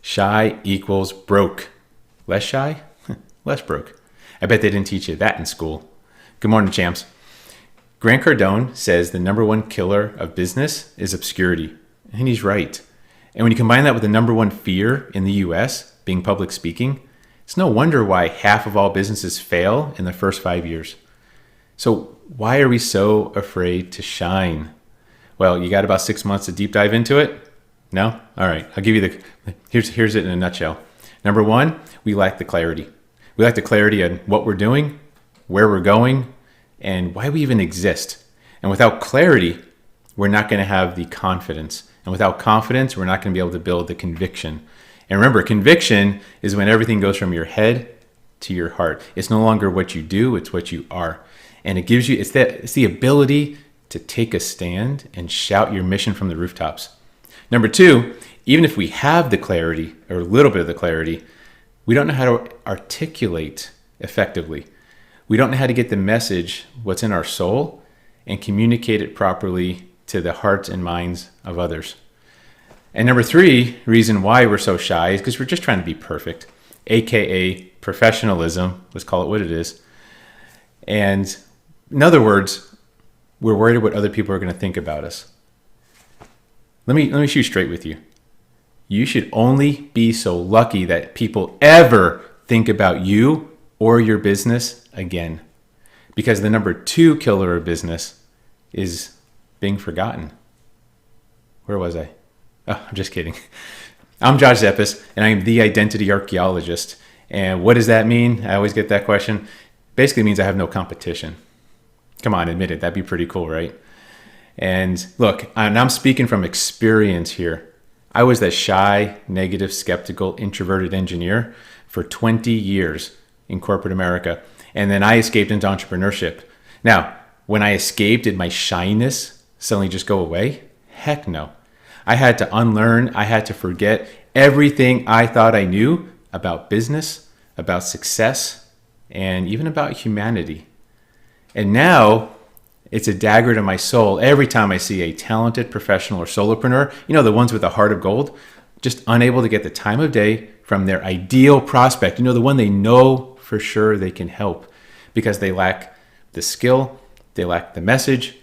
Shy equals broke. Less shy? Less broke. I bet they didn't teach you that in school. Good morning, champs. Grant Cardone says the number one killer of business is obscurity. And he's right. And when you combine that with the number one fear in the US, being public speaking, it's no wonder why half of all businesses fail in the first 5 years. So why are we so afraid to shine? Well, you got about 6 months to deep dive into it? No? All right. I'll give you here's it in a nutshell. Number one, we lack the clarity. We lack the clarity on what we're doing, where we're going, and why we even exist. And without clarity, we're not going to have the confidence. And without confidence, we're not going to be able to build the conviction. And remember, conviction is when everything goes from your head to your heart. It's no longer what you do, it's what you are. And it gives you, it's the ability to take a stand and shout your mission from the rooftops. Number two, even if we have the clarity or a little bit of the clarity, we don't know how to articulate effectively. We don't know how to get the message, what's in our soul, and communicate it properly to the hearts and minds of others. And number three, reason why we're so shy is because we're just trying to be perfect, aka professionalism. Let's call it what it is. And in other words, we're worried what other people are going to think about us. Let me shoot straight with you. You should only be so lucky that people ever think about you or your business again. Because the number two killer of business is being forgotten. Where was I? Oh, I'm just kidding. I'm Josh Zeppis, and I'm the identity archaeologist. And what does that mean? I always get that question. Basically means I have no competition. Come on, admit it. That'd be pretty cool, right? And look, I'm speaking from experience here. I was that shy, negative, skeptical, introverted engineer for 20 years in corporate America. And then I escaped into entrepreneurship. Now, when I escaped, did my shyness suddenly just go away? Heck no. I had to unlearn. I had to forget everything I thought I knew about business, about success, and even about humanity. And now it's a dagger to my soul every time I see a talented professional or solopreneur, the ones with a heart of gold, just unable to get the time of day from their ideal prospect, the one they know for sure they can help because they lack the skill, they lack the message,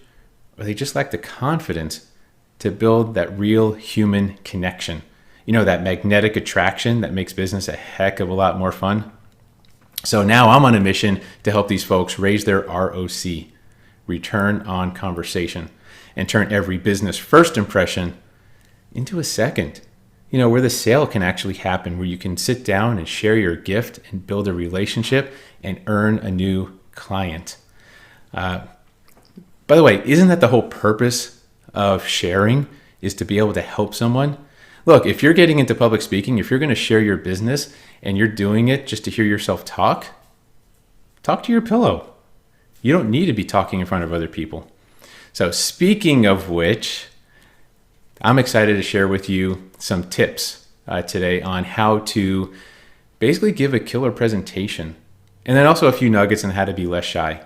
or they just lack the confidence to build that real human connection. That magnetic attraction that makes business a heck of a lot more fun. So now I'm on a mission to help these folks raise their ROC, return on conversation, and turn every business first impression into a second, where the sale can actually happen, where you can sit down and share your gift and build a relationship and earn a new client. By the way, isn't that the whole purpose of sharing, is to be able to help someone? Look, if you're getting into public speaking, if you're going to share your business and you're doing it just to hear yourself talk to your pillow. You don't need to be talking in front of other people. So speaking of which, I'm excited to share with you some tips today on how to basically give a killer presentation. And then also a few nuggets on how to be less shy.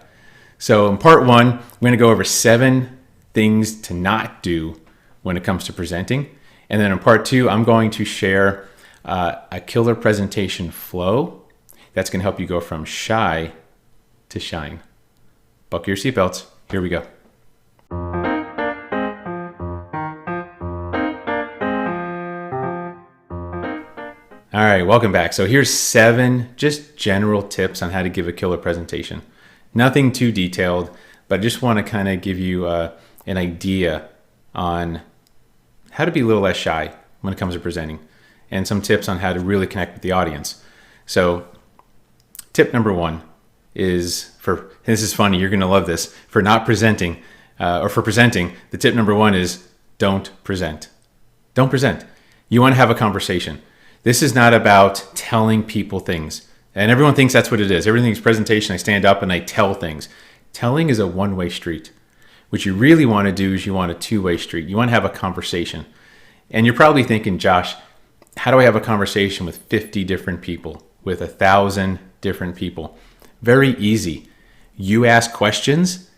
So in part one, we're going to go over 7 things to not do when it comes to presenting. And then in part two, I'm going to share a killer presentation flow that's going to help you go from shy to shine. Buckle your seatbelts. Here we go. All right, welcome back. So here's 7 just general tips on how to give a killer presentation. Nothing too detailed, but I just want to kind of give you an idea on how to be a little less shy when it comes to presenting, and some tips on how to really connect with the audience. So tip number 1 is this is funny, you're going to love this, for not presenting, or for presenting, the tip number 1 is don't present. Don't present. You want to have a conversation. This is not about telling people things. And everyone thinks that's what it is. Everything's presentation. I stand up and I tell things. Telling is a one-way street. What you really want to do is you want a two-way street. You want to have a conversation. And you're probably thinking, Josh, how do I have a conversation with 50 different people, with 1,000 different people? Very easy. You ask questions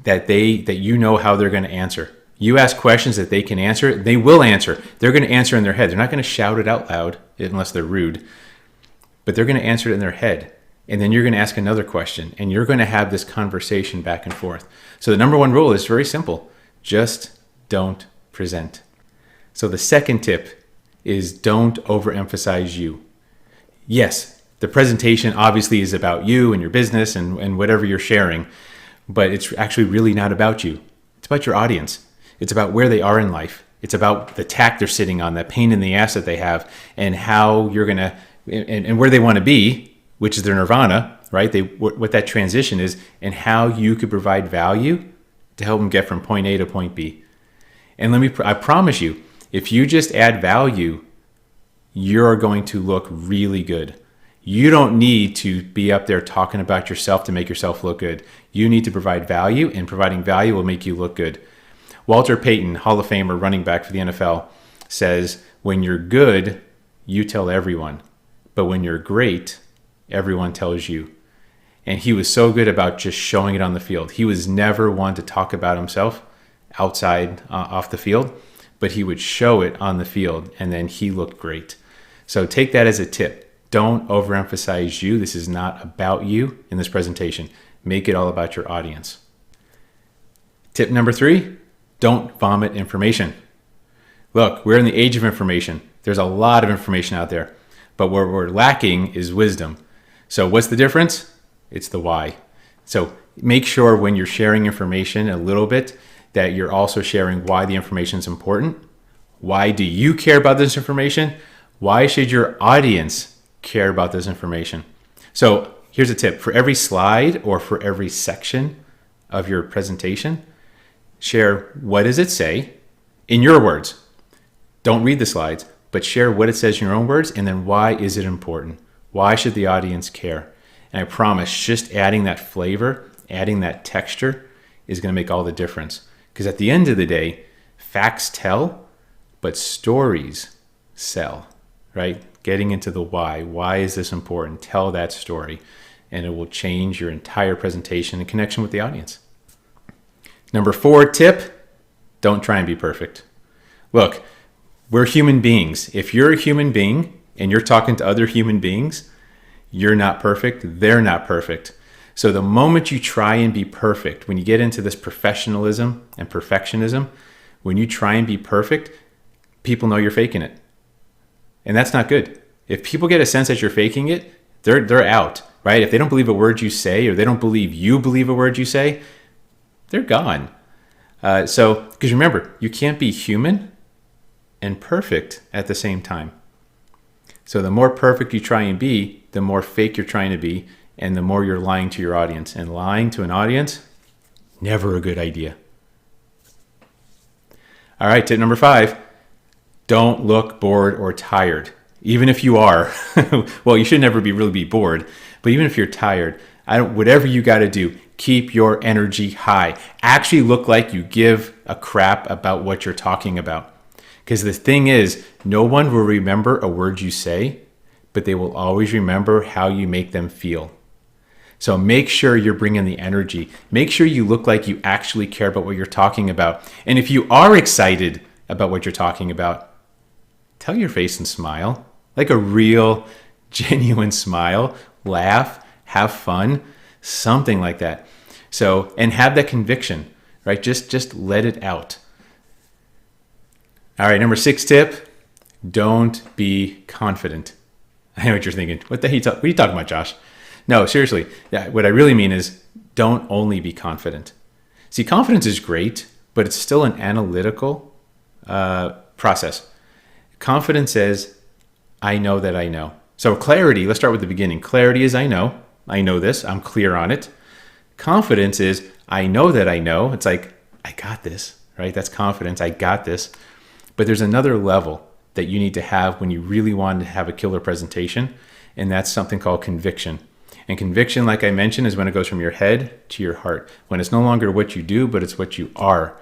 that you know how they're going to answer. You ask questions that they can answer, they will answer. They're going to answer in their head. They're not going to shout it out loud unless they're rude, but they're going to answer it in their head. And then you're going to ask another question, and you're going to have this conversation back and forth. So the number one rule is very simple. Just don't present. So the second tip is don't overemphasize you. Yes, the presentation obviously is about you and your business and whatever you're sharing, but it's actually really not about you. It's about your audience. It's about where they are in life. It's about the tack they're sitting on, that pain in the ass that they have, and how you're going to, and where they want to be, which is their nirvana, right? What that transition is, and how you could provide value to help them get from point A to point B. And I promise you, if you just add value, you're going to look really good. You don't need to be up there talking about yourself to make yourself look good. You need to provide value, and providing value will make you look good. Walter Payton, Hall of Famer, running back for the NFL, says, when you're good, you tell everyone. But when you're great, everyone tells you. And he was so good about just showing it on the field. He was never one to talk about himself outside, off the field, but he would show it on the field, and then he looked great. So take that as a tip. Don't overemphasize you. This is not about you in this presentation. Make it all about your audience. Tip number 3, don't vomit information. Look, we're in the age of information. There's a lot of information out there, but what we're lacking is wisdom. So what's the difference? It's the why. So make sure when you're sharing information a little bit that you're also sharing why the information is important. Why do you care about this information? Why should your audience care about this information? So here's a tip. For every slide or for every section of your presentation, share what does it say in your words. Don't read the slides, but share what it says in your own words, and then why is it important? Why should the audience care? And I promise, just adding that flavor, adding that texture is going to make all the difference. Because at the end of the day, facts tell, but stories sell, right? Getting into the why. Why is this important? Tell that story, and it will change your entire presentation and connection with the audience. Number 4 tip, don't try and be perfect. Look, we're human beings. If you're a human being and you're talking to other human beings, you're not perfect, they're not perfect. So the moment you try and be perfect, when you get into this professionalism and perfectionism, when you try and be perfect, people know you're faking it. And that's not good. If people get a sense that you're faking it, they're out, right? If they don't believe a word you say, or they don't believe you believe a word you say, they're gone. Because remember, you can't be human and perfect at the same time. So the more perfect you try and be, the more fake you're trying to be, and the more you're lying to your audience. And lying to an audience, never a good idea. All right, tip number 5, don't look bored or tired. Even if you are, well, you should never really be bored, but even if you're tired, whatever you got to do, keep your energy high. Actually look like you give a crap about what you're talking about. Because the thing is, no one will remember a word you say, but they will always remember how you make them feel. So make sure you're bringing the energy. Make sure you look like you actually care about what you're talking about. And if you are excited about what you're talking about, tell your face and smile. Like a real, genuine smile. Laugh, have fun, something like that. So, and have that conviction, right? Just let it out. All right, number 6 tip, don't be confident. I know what you're thinking. What are you talking about, Josh? No, seriously. What I really mean is don't only be confident. See, confidence is great, but it's still an analytical process. Confidence says, I know that I know. So clarity, let's start with the beginning. Clarity is I know this, I'm clear on it. Confidence is I know that I know. It's like, I got this, right? That's confidence, I got this. But there's another level that you need to have when you really want to have a killer presentation, and that's something called conviction. And conviction, like I mentioned, is when it goes from your head to your heart. When it's no longer what you do, but it's what you are.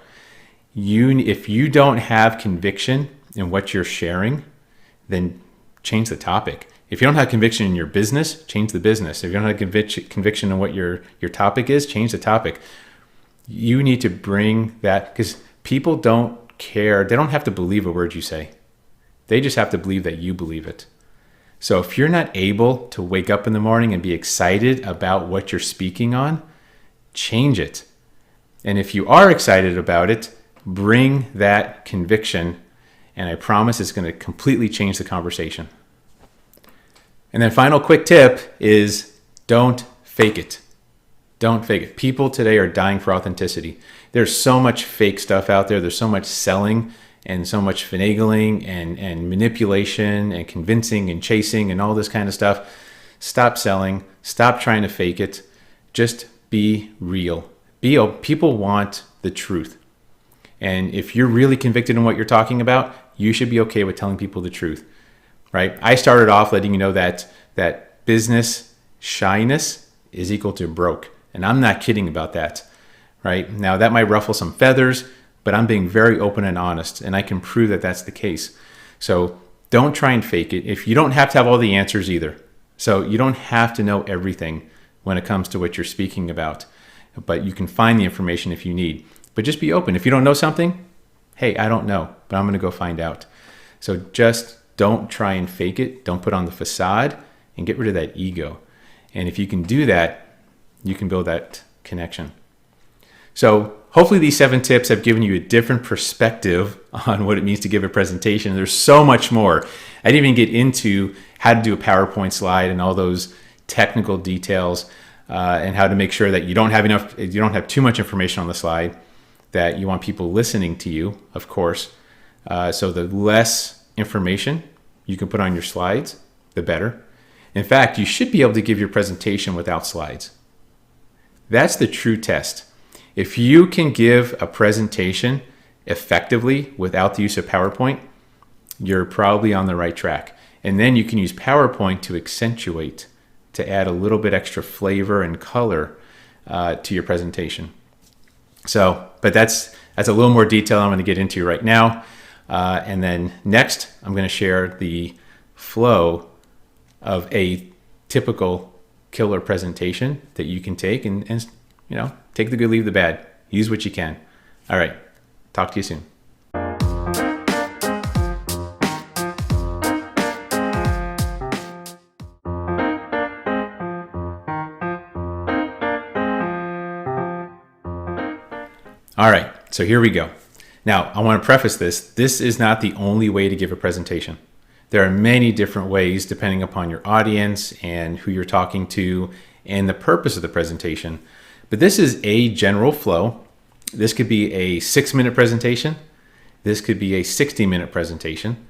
If you don't have conviction in what you're sharing, then change the topic. If you don't have conviction in your business, change the business. If you don't have conviction in what your topic is, change the topic. You need to bring that, because People don't care. They don't have to believe a word you say. They just have to believe that you believe it. So if you're not able to wake up in the morning and be excited about what you're speaking on, change it. And if you are excited about it, bring that conviction, and I promise it's going to completely change the conversation. And then final quick tip is don't fake it. Don't fake it. People today are dying for authenticity. There's so much fake stuff out there. There's so much selling and so much finagling and manipulation and convincing and chasing and all this kind of stuff. Stop selling. Stop trying to fake it. Just be real. People want the truth. And if you're really convicted in what you're talking about, you should be okay with telling people the truth, right? I started off letting you know that business shyness is equal to broke. And I'm not kidding about that, right? Now, that might ruffle some feathers, but I'm being very open and honest, and I can prove that that's the case. So don't try and fake it. If you don't have to have all the answers either. So you don't have to know everything when it comes to what you're speaking about, but you can find the information if you need. But just be open. If you don't know something, hey, I don't know, but I'm going to go find out. So just don't try and fake it. Don't put on the facade and get rid of that ego. And if you can do that, you can build that connection. So hopefully these 7 tips have given you a different perspective on what it means to give a presentation. There's so much more. I didn't even get into how to do a PowerPoint slide and all those technical details and how to make sure that you don't have too much information on the slide, that you want people listening to you, of course. So the less information you can put on your slides, the better. In fact, you should be able to give your presentation without slides. That's the true test. If you can give a presentation effectively without the use of PowerPoint, you're probably on the right track. And then you can use PowerPoint to accentuate, to add a little bit extra flavor and color to your presentation. But that's a little more detail I'm going to get into right now. And then next, I'm going to share the flow of a typical killer presentation that you can take and take the good, leave the bad. Use what you can. All right. Talk to you soon. All right. So here we go. Now, I want to preface this. This is not the only way to give a presentation. There are many different ways depending upon your audience and who you're talking to and the purpose of the presentation. But this is a general flow. This could be a 6-minute presentation. This could be a 60-minute presentation.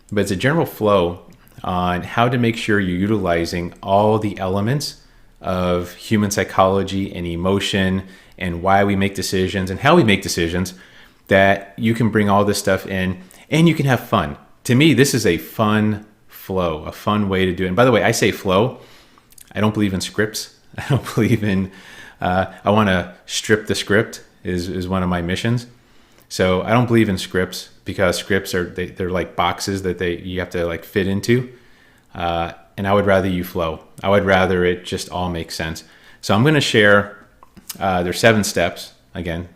But it's a general flow on how to make sure you're utilizing all the elements of human psychology and emotion and why we make decisions and how we make decisions, that you can bring all this stuff in and you can have fun. To me, this is a fun flow, a fun way to do it. And by the way, I say flow. I don't believe in scripts. I don't believe in, I want to strip the script is one of my missions. So I don't believe in scripts because scripts they're like boxes that you have to like fit into. And I would rather you flow. I would rather it just all make sense. So I'm going to share, there's 7 steps. Again,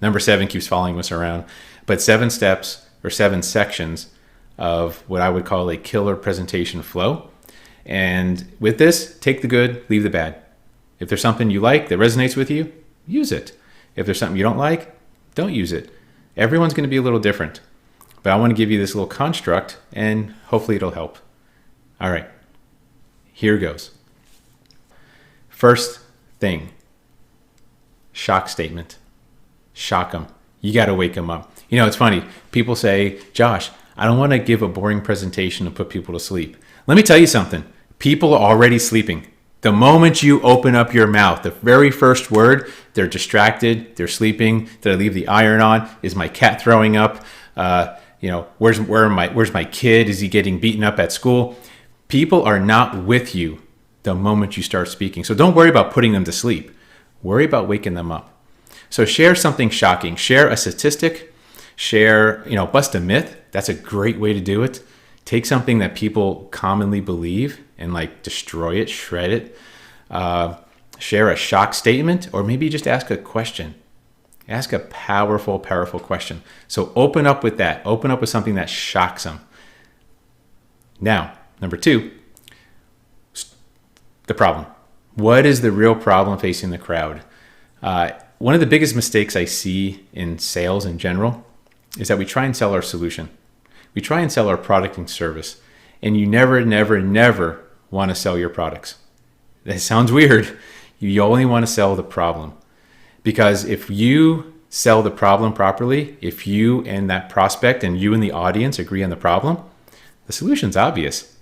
number 7 keeps following us around, but 7 steps or 7 sections of what I would call a killer presentation flow. And with this, take the good, leave the bad. If there's something you like that resonates with you, use it. If there's something you don't like, don't use it. Everyone's going to be a little different. But I want to give you this little construct and hopefully it'll help. All right, here goes. First thing, shock statement. Shock them. You got to wake them up. It's funny. People say, Josh, I don't want to give a boring presentation and put people to sleep. Let me tell you something. People are already sleeping. The moment you open up your mouth, the very first word, they're distracted, they're sleeping. Did I leave the iron on? Is my cat throwing up? Where's my kid? Is he getting beaten up at school? People are not with you the moment you start speaking. So don't worry about putting them to sleep. Worry about waking them up. So share something shocking. Share a statistic. Share, bust a myth. That's a great way to do it. Take something that people commonly believe and destroy it, shred it. Share a shock statement, or maybe just ask a question. Ask a powerful, powerful question. So open up with that. Open up with something that shocks them. Now, number 2, the problem. What is the real problem facing the crowd? One of the biggest mistakes I see in sales in general is that we try and sell our solution. We try and sell our product and service. And you never, never, never want to sell your products. That sounds weird. You only want to sell the problem. Because if you sell the problem properly, if you and that prospect and you and the audience agree on the problem, the solution's obvious,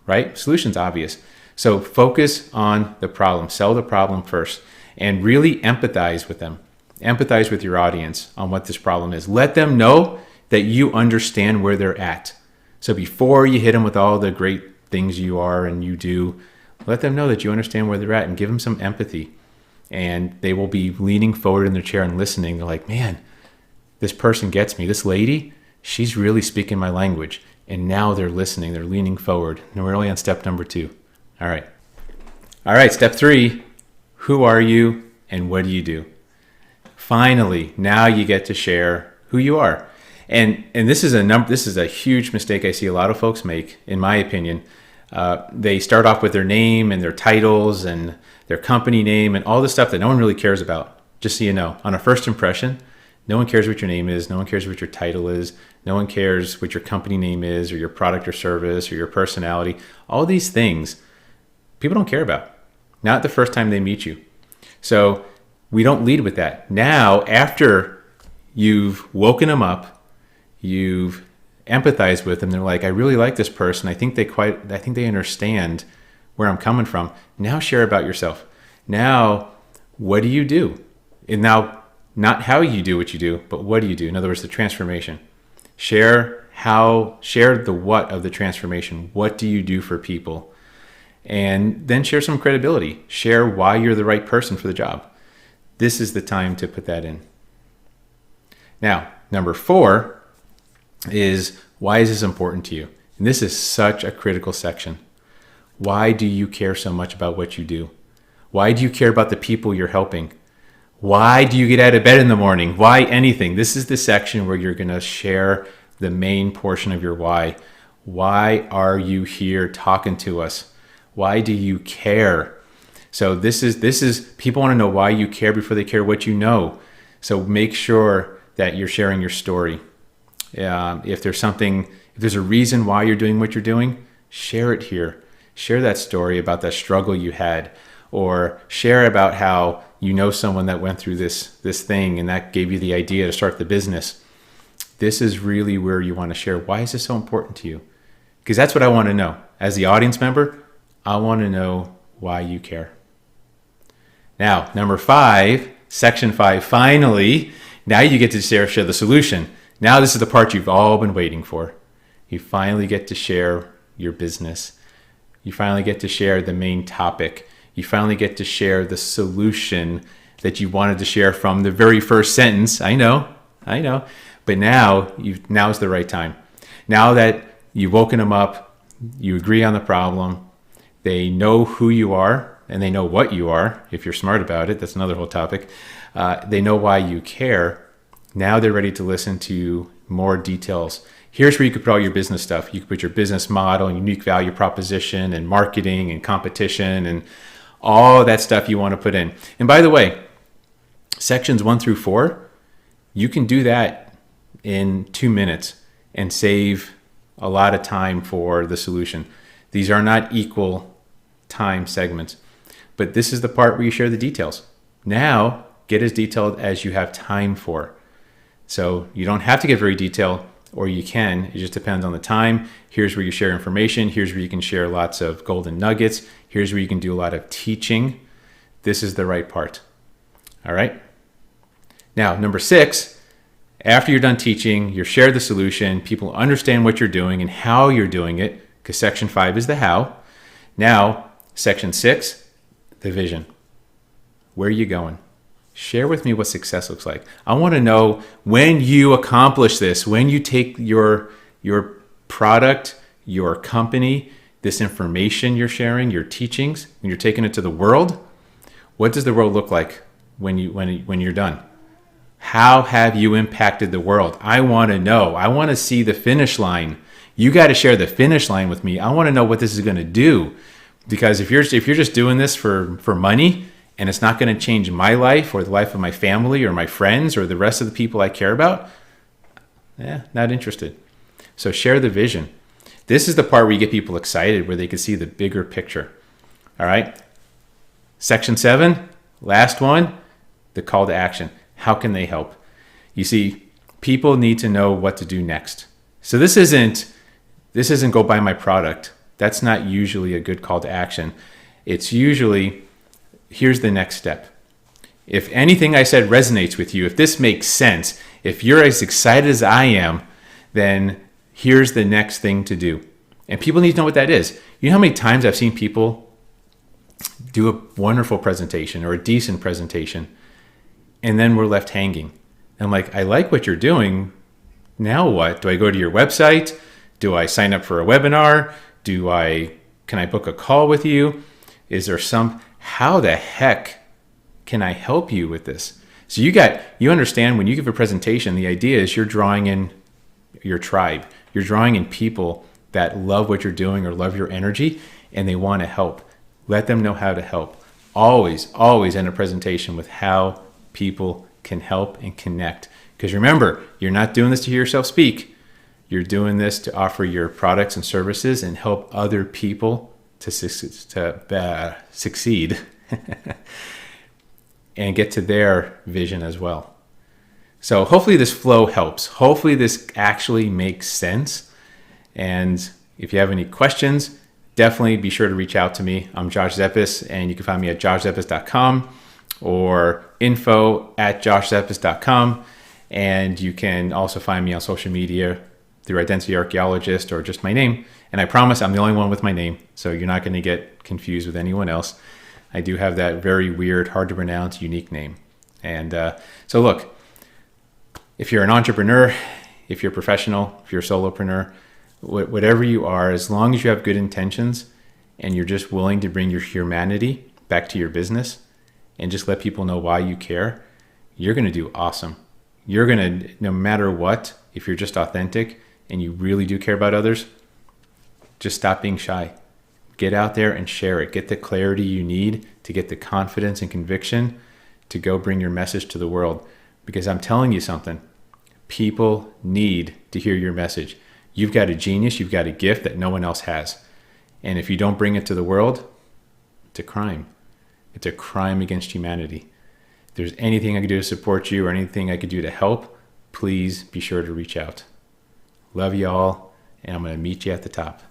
right? Solution's obvious. So focus on the problem. Sell the problem first and really empathize with them. Empathize with your audience on what this problem is. Let them know that you understand where they're at. So before you hit them with all the great things you are and you do, let them know that you understand where they're at and give them some empathy. And they will be leaning forward in their chair and listening. They're like, man, this person gets me. This lady, she's really speaking my language. And now they're listening. They're leaning forward. And we're only on step number 2. All right, step 3. Who are you and what do you do? Finally, now you get to share who you are. And this is a huge mistake I see a lot of folks make, in my opinion. They start off with their name and their titles and their company name and all this stuff that no one really cares about. Just so you know, on a first impression, no one cares what your name is. No one cares what your title is. No one cares what your company name is or your product or service or your personality. All these things people don't care about. Not the first time they meet you. So we don't lead with that. Now, after you've woken them up, you've empathized with them, they're like, I really like this person. I think they understand where I'm coming from. Now share about yourself. Now, what do you do? And now, not how you do what you do, but what do you do? In other words, the transformation. Share the what of the transformation. What do you do for people? And then share some credibility. Share why you're the right person for the job. This is the time to put that in. Now, number 4 is, why is this important to you? And this is such a critical section. Why do you care so much about what you do? Why do you care about the people you're helping? Why do you get out of bed in the morning? Why anything? This is the section where you're going to share the main portion of your why. Why are you here talking to us? Why do you care? So this is people want to know why you care before they care what you know. So make sure that you're sharing your story. If there's a reason why you're doing what you're doing, share it here. Share that story about that struggle you had, or share about how you know someone that went through this thing and that gave you the idea to start the business. This is really where you want to share. Why is this so important to you? Because that's what I want to know. As the audience member, I want to know why you care. Now, number 5, section 5, finally, now you get to share the solution. Now this is the part you've all been waiting for. You finally get to share your business. You finally get to share the main topic. You finally get to share the solution that you wanted to share from the very first sentence. I know. But now's the right time. Now that you've woken them up, you agree on the problem, they know who you are, and they know what you are, if you're smart about it. That's another whole topic. They know why you care. Now they're ready to listen to more details. Here's where you could put all your business stuff. You could put your business model and unique value proposition and marketing and competition and all that stuff you want to put in. And by the way, sections 1 through 4, you can do that in 2 minutes and save a lot of time for the solution. These are not equal time segments, but this is the part where you share the details. Now, get as detailed as you have time for. So you don't have to get very detailed, or you can. It just depends on the time. Here's where you share information. Here's where you can share lots of golden nuggets. Here's where you can do a lot of teaching. This is the right part. All right. Now, number 6, after you're done teaching, you've shared the solution, people understand what you're doing and how you're doing it, because section 5 is the how. Now, section 6, the vision. Where are you going? Share with me what success looks like. I want to know when you accomplish this, when you take your product, your company, this information you're sharing, your teachings, when you're taking it to the world, what does the world look like when you're done? How have you impacted the world? I want to know. I want to see the finish line. You got to share the finish line with me. I want to know what this is going to do. Because if you're just doing this for money and it's not going to change my life or the life of my family or my friends or the rest of the people I care about, not interested. So share the vision. This is the part where you get people excited, where they can see the bigger picture. All right. Section 7, last one, the call to action. How can they help? You see, people need to know what to do next. So this isn't go buy my product. That's not usually a good call to action. It's usually, here's the next step. If anything I said resonates with you, if this makes sense, if you're as excited as I am, then here's the next thing to do. And people need to know what that is. You know how many times I've seen people do a wonderful presentation or a decent presentation, and then we're left hanging. I'm like, I like what you're doing. Now what? Do I go to your website? Do I sign up for a webinar? Can I book a call with you? Is there how the heck can I help you with this? So you understand when you give a presentation, the idea is you're drawing in your tribe. You're drawing in people that love what you're doing or love your energy and they want to help. Let them know how to help. Always, always end a presentation with how people can help and connect. Because remember, you're not doing this to hear yourself speak. You're doing this to offer your products and services and help other people to succeed and get to their vision as well. So hopefully this flow helps. Hopefully this actually makes sense. And if you have any questions, definitely be sure to reach out to me. I'm Josh Zeppis, and you can find me at joshzeppis.com or info@joshzeppis.com. And you can also find me on social media through Identity Archaeologist or just my name. And I promise I'm the only one with my name, so you're not going to get confused with anyone else. I do have that very weird, hard to pronounce, unique name. And so look, if you're an entrepreneur, if you're a professional, if you're a solopreneur, whatever you are, as long as you have good intentions and you're just willing to bring your humanity back to your business and just let people know why you care, you're going to do awesome. You're going to, no matter what, if you're just authentic and you really do care about others, just stop being shy. Get out there and share it. Get the clarity you need to get the confidence and conviction to go bring your message to the world. Because I'm telling you something, people need to hear your message. You've got a genius, you've got a gift that no one else has. And if you don't bring it to the world, it's a crime. It's a crime against humanity. If there's anything I could do to support you or anything I could do to help, please be sure to reach out. Love you all, and I'm going to meet you at the top.